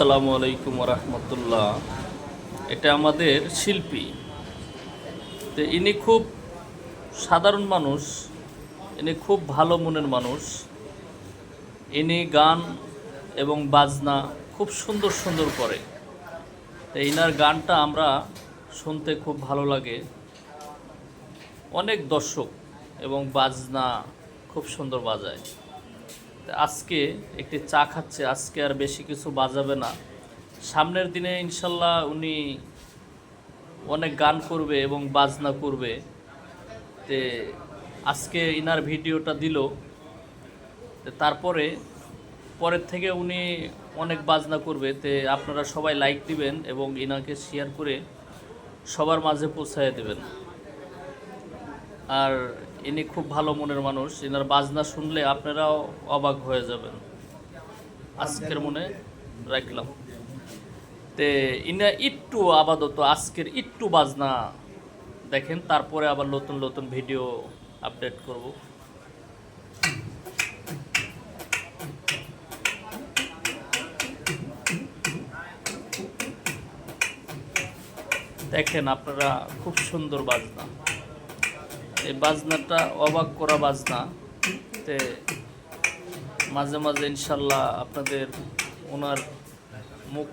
আসসালামু আলাইকুম রহমতুল্লাহ। এটা আমাদের শিল্পী। তো ইনি খুব সাধারণ মানুষ, ইনি খুব ভালো মনের মানুষ। ইনি গান এবং বাজনা খুব সুন্দর সুন্দর করে। তো ইনার গানটা আমরা শুনতে খুব ভালো লাগে। অনেক দর্শক এবং বাজনা খুব সুন্দর বাজায়। তো আজকে একটি চা খাচ্ছে, আজকে আর বেশি কিছু বাজাবে না। সামনের দিনে ইনশাল্লাহ উনি অনেক গান করবে এবং বাজনা করবে। তে আজকে ইনার ভিডিওটা দিল, তারপরে পরের থেকে উনি অনেক বাজনা করবে। তে আপনারা সবাই লাইক দিবেন এবং ইনাকে শেয়ার করে সবার মাঝে পৌঁছায় দেবেন। আর ইনি খুব ভালো মনের মানুষ, ইনার বাজনা শুনলে আপনারাও অবাক হয়ে যাবেন। আজকের মনে রাখলাম। তে ইনা একটু আপাতত আজকের একটু বাজনা দেখেন, তারপরে আবার নতুন নতুন ভিডিও আপডেট করব। দেখেন আপনারা, খুব সুন্দর বাজনা। এই বাজনাটা অবাক করা বাজনা। তে মাঝে মাঝে ইনশাল্লাহ আপনাদের ওনার মুখ